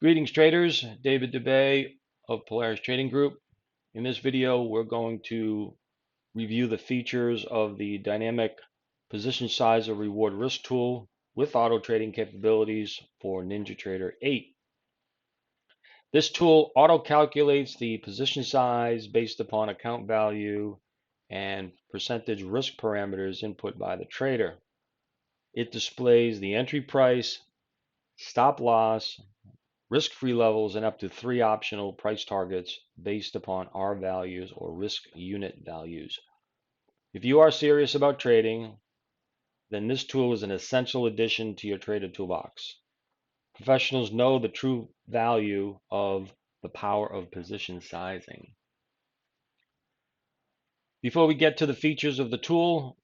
Greetings traders, David DeBay of Polaris Trading Group. In this video, we're going to review the features of the dynamic position size or reward risk tool with auto trading capabilities for NinjaTrader 8. This tool auto calculates the position size based upon account value and percentage risk parameters input by the trader. It displays the entry price, stop loss, risk-free levels, and up to 3 optional price targets based upon R values or risk unit values. If you are serious about trading, then this tool is an essential addition to your trader toolbox. Professionals know the true value of the power of position sizing. Before we get to the features of the tool,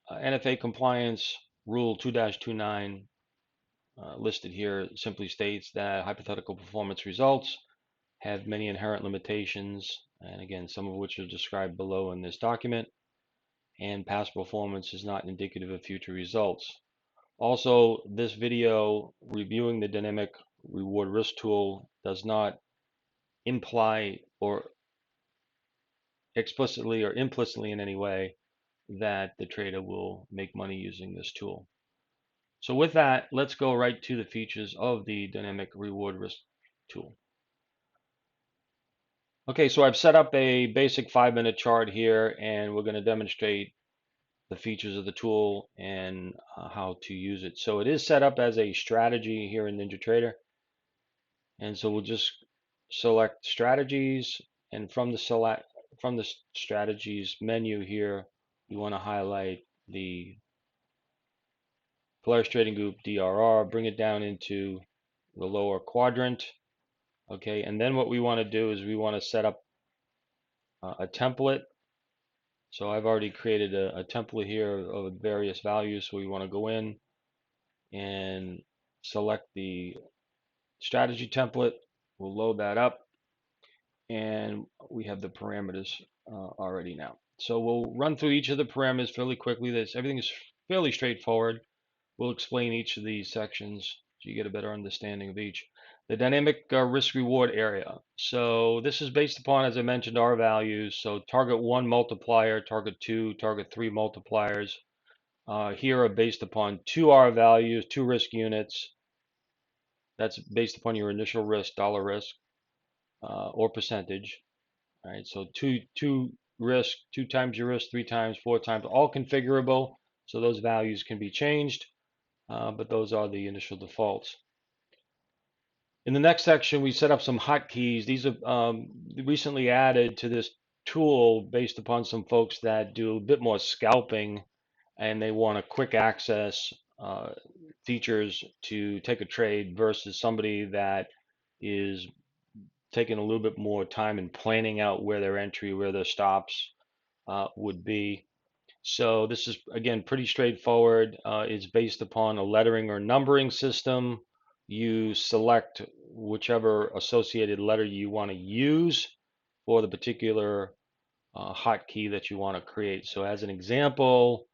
NFA compliance rule 2-29 listed here simply states that hypothetical performance results have many inherent limitations, and again, some of which are described below in this document, and past performance is not indicative of future results. Also, this video reviewing the dynamic reward risk tool does not imply or explicitly or implicitly in any way that the trader will make money using this tool. So with that, let's go right to the features of the dynamic reward risk tool. Okay, so I've set up a basic 5-minute chart here, and we're going to demonstrate the features of the tool and how to use it. So it is set up as a strategy here in NinjaTrader. And so we'll just select strategies, and from the strategies menu here, you want to highlight the Polaris Trading Group DRR, bring it down into the lower quadrant. Okay, and then what we want to do is we want to set up a template. So I've already created a template here of various values. So we want to go in and select the strategy template. We'll load that up, and we have the parameters already now. So we'll run through each of the parameters fairly quickly. Everything is fairly straightforward. We'll explain each of these sections so you get a better understanding of each. The dynamic risk reward area. So this is based upon, as I mentioned, R values. So target 1 multiplier, target 2, target 3 multipliers. Here are based upon 2 R values, 2 risk units. That's based upon your initial risk, dollar risk, or percentage. All right, so two risk, 2 times your risk, 3 times, 4 times, all configurable. So those values can be changed, but those are the initial defaults. In the next section, we set up some hotkeys. These are recently added to this tool based upon some folks that do a bit more scalping, and they want a quick access features to take a trade versus somebody that is taking a little bit more time and planning out where their entry, where their stops would be. So this is, again, pretty straightforward. It's based upon a lettering or numbering system. You select whichever associated letter you want to use for the particular hotkey that you want to create. So as an example,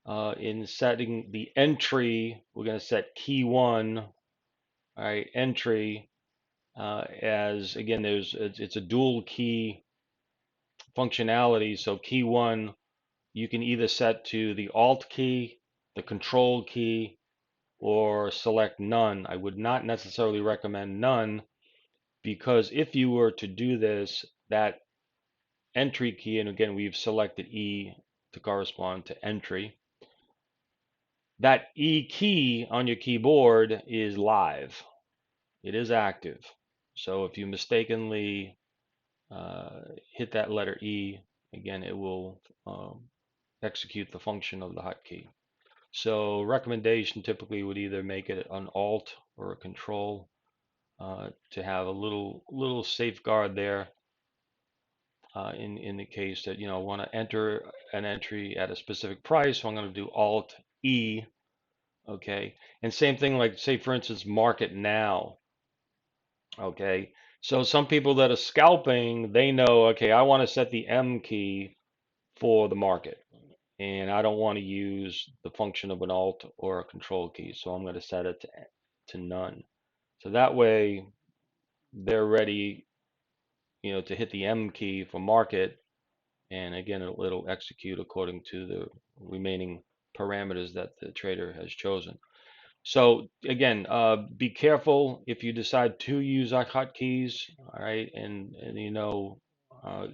in setting the entry, we're going to set key 1, all right, entry, as again, it's a dual key functionality. So key 1, you can either set to the Alt key, the Control key, or select none. I would not necessarily recommend none, because if you were to do this, that entry key, and again, we've selected E to correspond to entry, that E key on your keyboard is live. It is active. So if you mistakenly hit that letter E, again, it will execute the function of the hotkey. So recommendation typically would either make it an Alt or a Control to have a little safeguard there in the case that, I want to enter an entry at a specific price. So I'm going to do Alt E. Okay, and same thing, like say for instance market now. Okay, so some people that are scalping, they know, okay, I want to set the M key for the market, and I don't want to use the function of an Alt or a Control key, so I'm going to set it to none. So that way they're ready, to hit the M key for market, and again, it'll execute according to the remaining parameters that the trader has chosen. So again, be careful if you decide to use hotkeys, all right, and uh,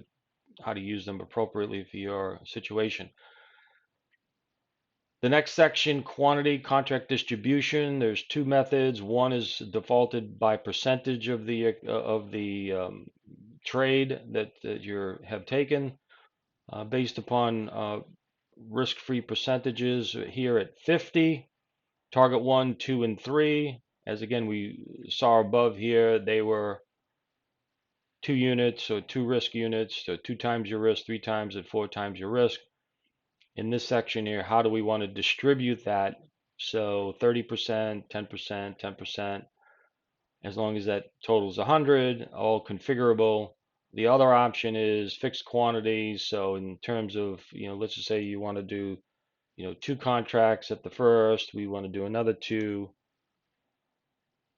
how to use them appropriately for your situation. The next section, quantity contract distribution. There's two methods. One is defaulted by percentage of the trade that you have taken, based upon risk-free percentages here at 50. Target 1, 2, and 3. As again we saw above here, they were 2 units, so 2 risk units, so 2 times your risk, 3 times and 4 times your risk. In this section here, how do we want to distribute that? So 30%, 10%, 10%, as long as that totals 100, all configurable. The other option is fixed quantities. So in terms of, let's just say you want to do, 2 contracts at the first, we want to do another 2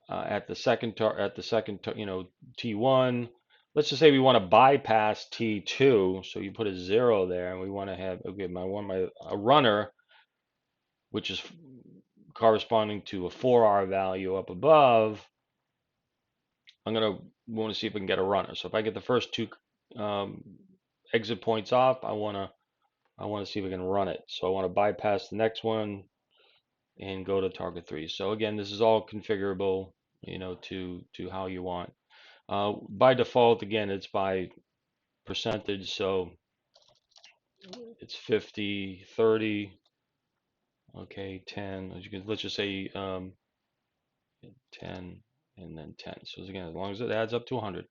at the second, T1. Let's just say we want to bypass T2, so you put a 0 there, and we want to have, okay, a runner, which is corresponding to a 4R value up above. I'm going to want to see if we can get a runner. So if I get the first 2 exit points off, I want to see if we can run it. So I want to bypass the next one and go to target 3. So again, this is all configurable, to how you want. By default, again, it's by percentage. So it's 50, 30, okay, 10. Let's just say 10 and then 10. So again, as long as it adds up to 100.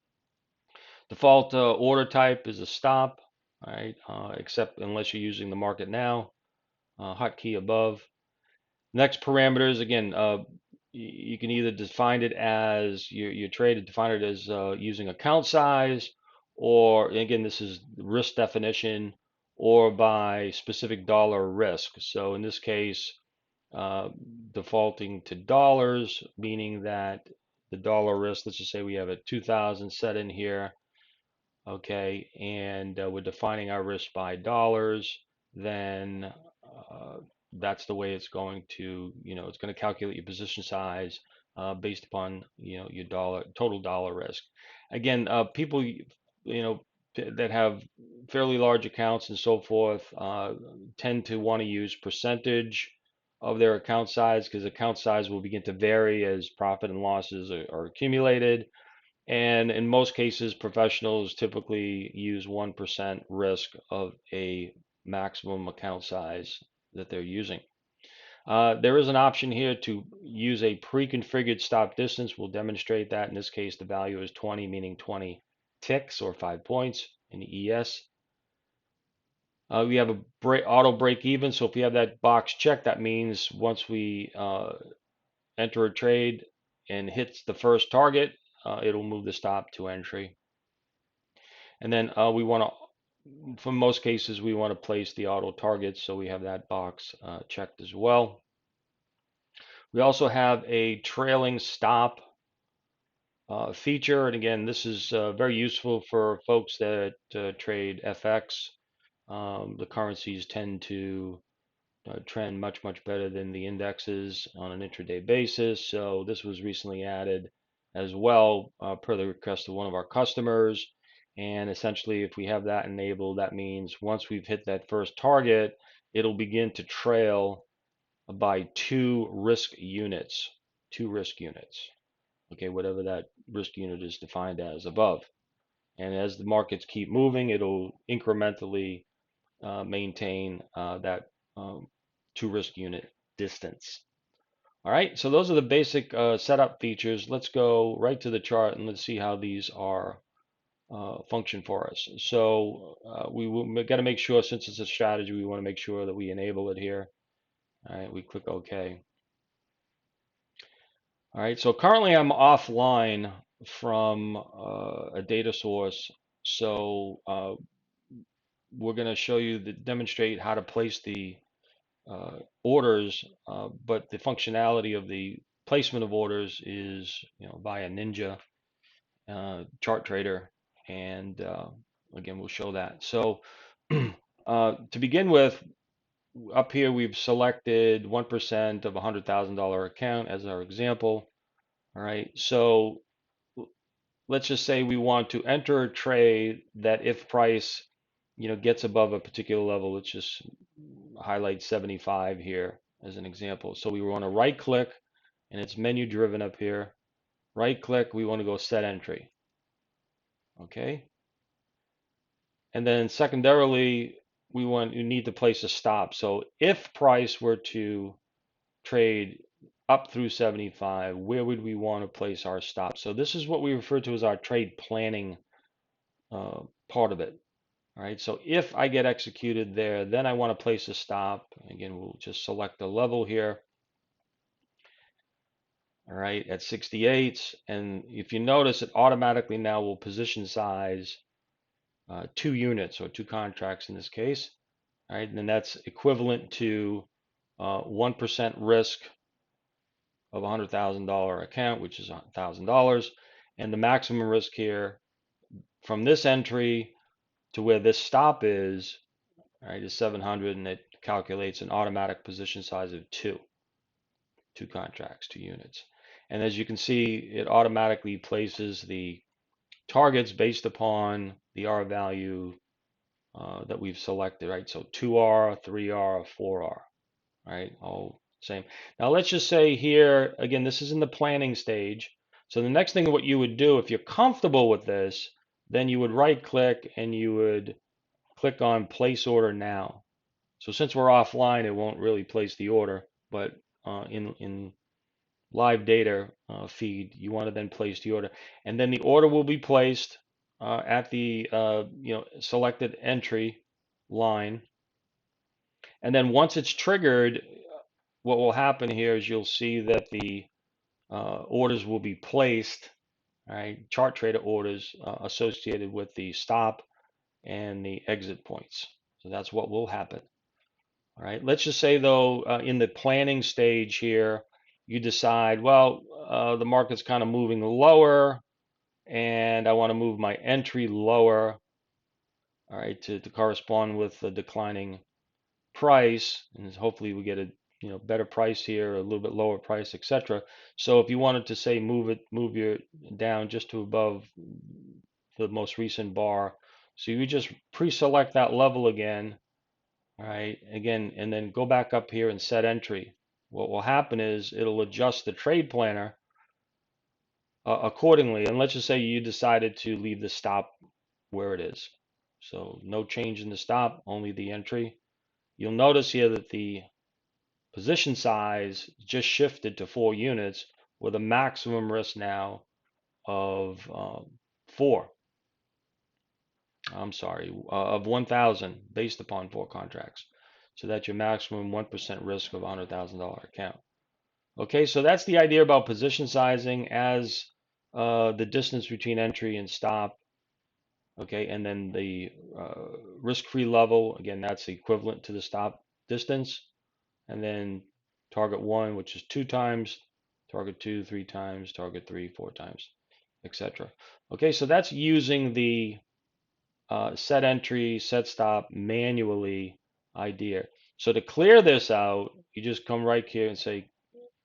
Default order type is a stop, all right, except unless you're using the market now hotkey above. Next parameters, again, you can either define it as your trade, define it as using account size, or again, this is risk definition, or by specific dollar risk. So in this case, defaulting to dollars, meaning that the dollar risk, let's just say we have a 2,000 set in here, okay, and we're defining our risk by dollars, then that's the way it's going to, it's going to calculate your position size based upon, your total dollar risk. Again, people, that have fairly large accounts and so forth tend to want to use percentage of their account size, because account size will begin to vary as profit and losses are accumulated. And in most cases, professionals typically use 1% risk of a maximum account size that they're using. There is an option here to use a pre-configured stop distance. We'll demonstrate that. In this case, the value is 20, meaning 20 ticks or 5 points in the ES. We have a auto break even. So if we have that box checked, that means once we enter a trade and hits the first target, it'll move the stop to entry. And then we want to, for most cases, we want to place the auto targets, so we have that box checked as well. We also have a trailing stop feature, and again, this is very useful for folks that trade FX. The currencies tend to trend much better than the indexes on an intraday basis, so this was recently added as well per the request of one of our customers. And essentially, if we have that enabled, that means once we've hit that first target, it'll begin to trail by 2 risk units, 2 risk units, okay, whatever that risk unit is defined as above. And as the markets keep moving, it'll incrementally maintain that 2 risk unit distance. All right, so those are the basic setup features. Let's go right to the chart and let's see how these are function for us. So we got to make sure, since it's a strategy, we want to make sure that we enable it here. All right, we click OK. All right, so currently I'm offline from a data source. So we're going to show you, demonstrate how to place the orders, but the functionality of the placement of orders is, via Ninja chart trader, and again, we'll show that. So to begin with, up here we've selected 1% of a $100,000 account as our example. All right, so let's just say we want to enter a trade that if price, gets above a particular level, let's just highlight 75 here as an example. So we want to right click, and it's menu driven up here. Right click, we want to go set entry. Okay. And then secondarily, you need to place a stop. So if price were to trade up through 75, where would we want to place our stop? So this is what we refer to as our trade planning part of it. All right, so if I get executed there, then I want to place a stop. Again, we'll just select the level here. All right, at 68. And if you notice, it automatically now will position size 2 units or 2 contracts in this case. All right, and then that's equivalent to 1% risk of a $100,000 account, which is $1,000. And the maximum risk here from this entry to where this stop is, all right, is 700, and it calculates an automatic position size of 2 contracts, 2 units. And as you can see, it automatically places the targets based upon the R value that we've selected, right? So 2R, 3R, 4R, right? All same. Now let's just say here, again, this is in the planning stage. So the next thing what you would do, if you're comfortable with this, then you would right click and you would click on place order now. So since we're offline, it won't really place the order, but in live data feed, you want to then place the order, and then the order will be placed at the selected entry line, and then once it's triggered, what will happen here is you'll see that the orders will be placed, right? Chart trader orders associated with the stop and the exit points. So that's what will happen. All right. Let's just say though, in the planning stage here, you decide, well, the market's kind of moving lower, and I want to move my entry lower, all right, to correspond with the declining price, and hopefully we get a better price here, a little bit lower price, etc. So if you wanted to say move your down just to above the most recent bar, so you just pre-select that level again. All right, again, and then go back up here and set entry. What will happen is it'll adjust the trade planner accordingly. And let's just say you decided to leave the stop where it is. So no change in the stop, only the entry. You'll notice here that the position size just shifted to 4 units with a maximum risk now of 4. I'm sorry, of 1,000 based upon 4 contracts. So that's your maximum 1% risk of a $100,000 account. Okay, so that's the idea about position sizing as the distance between entry and stop. Okay, and then the risk-free level, again, that's equivalent to the stop distance. And then target 1, which is 2 times, target 2, 3 times, target 3, 4 times, etc. Okay, so that's using the set entry, set stop manually idea. So to clear this out, you just come right here and say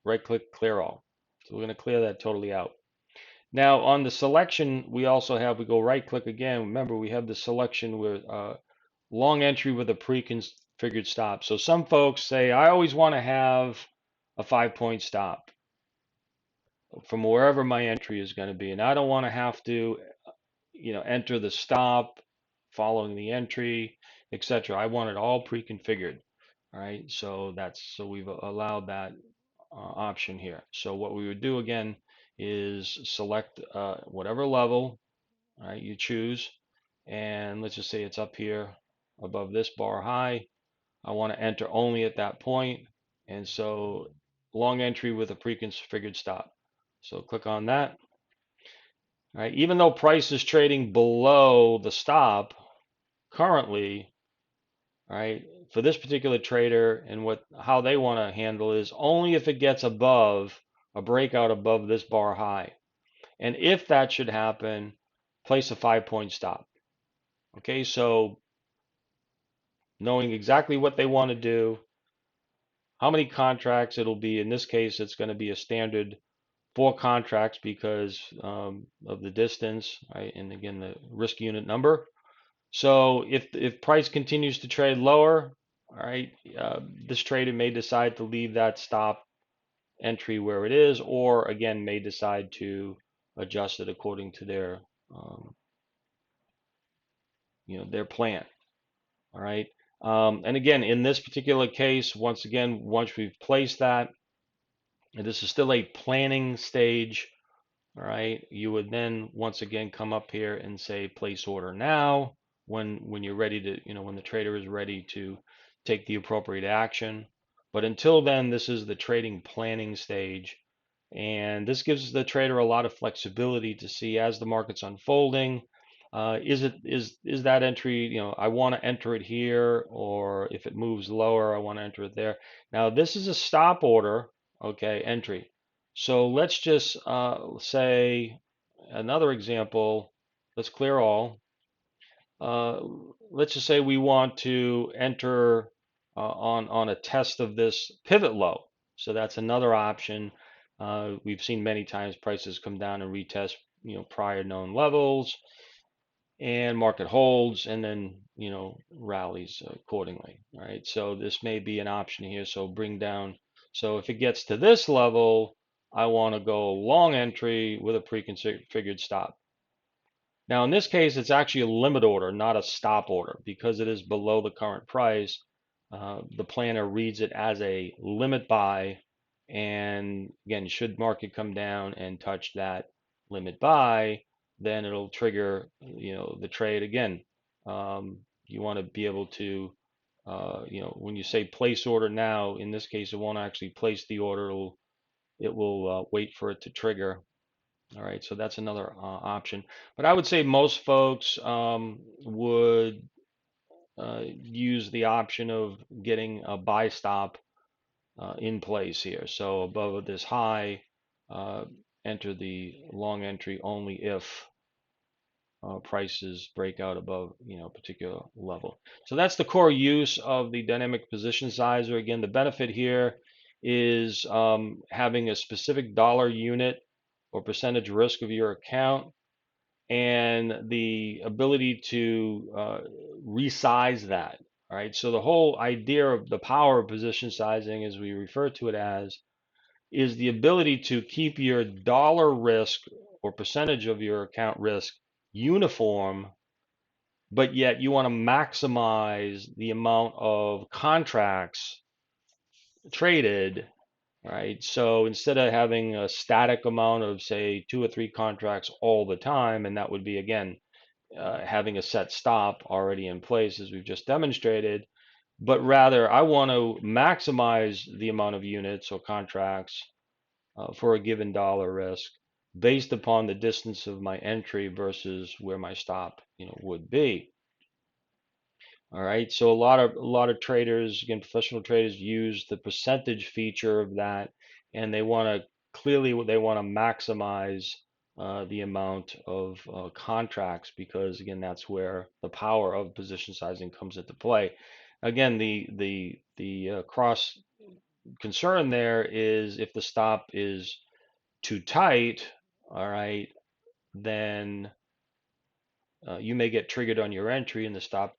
right click clear all. So we're going to clear that totally out. Now on the selection, we go right click again. Remember, we have the selection with long entry with a pre-configured stop. So some folks say, I always want to have a 5-point stop from wherever my entry is going to be. And I don't want to have to, enter the stop following the entry, etc. I want it all pre-configured. All right, so we've allowed that option here. So what we would do again is select whatever level, all right, you choose, and let's just say it's up here above this bar high. I want to enter only at that point, and so long entry with a pre-configured stop. So click on that. All right, even though price is trading below the stop currently, all right, for this particular trader, and how they want to handle is only if it gets above a breakout above this bar high. And if that should happen, place a 5-point stop. Okay, so knowing exactly what they want to do, how many contracts it'll be. In this case, it's going to be a standard 4 contracts because of the distance, right? And again, the risk unit number. So if price continues to trade lower, all right, this trader may decide to leave that stop entry where it is, or again may decide to adjust it according to their um, their plan. All right. And again, in this particular case, once again, once we've placed that, and this is still a planning stage. All right, you would then once again come up here and say place order now when you're ready to, when the trader is ready to take the appropriate action. But until then, this is the trading planning stage. And this gives the trader a lot of flexibility to see as the market's unfolding. Is that entry, I want to enter it here, or if it moves lower, I want to enter it there. Now this is a stop order, okay, entry. So let's just say another example. Let's clear all. Uh, let's just say we want to enter on a test of this pivot low. So that's another option. We've seen many times prices come down and retest, prior known levels, and market holds and then, rallies accordingly. All right. So this may be an option here. So bring down. So if it gets to this level, I want to go long entry with a pre-configured stop. Now, in this case, it's actually a limit order, not a stop order, because it is below the current price. The planner reads it as a limit buy, and again, should market come down and touch that limit buy, then it'll trigger, the trade again. You want to be able to, when you say place order now, in this case, it won't actually place the order. It will wait for it to trigger. All right, so that's another option. But I would say most folks would use the option of getting a buy stop in place here. So above this high, uh, enter the long entry only if prices break out above, a particular level. So that's the core use of the dynamic position sizer. Again, the benefit here is having a specific dollar unit or percentage risk of your account, and the ability to resize that. All right. So the whole idea of the power of position sizing, as we refer to it as, is the ability to keep your dollar risk or percentage of your account risk uniform, but yet you want to maximize the amount of contracts traded, right? So instead of having a static amount of, say, 2 or 3 contracts all the time, and that would be, again, having a set stop already in place, as we've just demonstrated, but rather I want to maximize the amount of units or contracts for a given dollar risk based upon the distance of my entry versus where my stop, would be. All right, so a lot of traders, again, professional traders, use the percentage feature of that, and they want to maximize the amount of contracts, because again, that's where the power of position sizing comes into play. Again, the cross concern there is if the stop is too tight, all right, then you may get triggered on your entry, and the stop,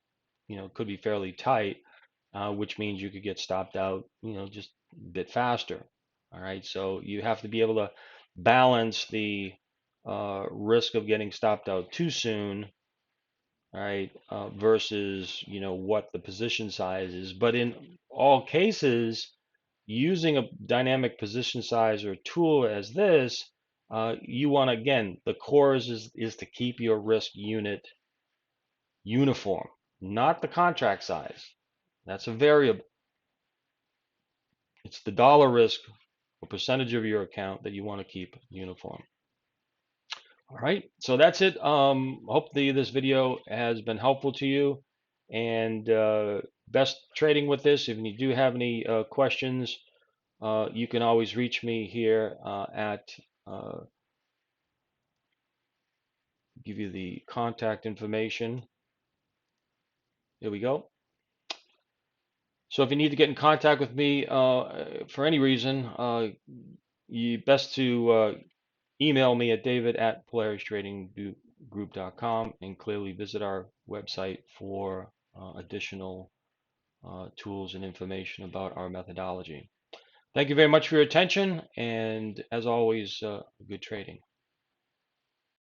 could be fairly tight, which means you could get stopped out, just a bit faster. All right, so you have to be able to balance the risk of getting stopped out too soon, all right, versus what the position size is. But in all cases, using a dynamic position sizer tool as this, you want to, again, the core is to keep your risk unit uniform, not the contract size. That's a variable. It's the dollar risk or percentage of your account that you want to keep uniform. All right, so that's it. Hopefully this video has been helpful to you, and best trading with this. If you do have any questions, you can always reach me here at give you the contact information. There we go. So if you need to get in contact with me for any reason, you best to email me at david@polarisTradingGroup.com and clearly visit our website for additional tools and information about our methodology. Thank you very much for your attention, and as always, good trading.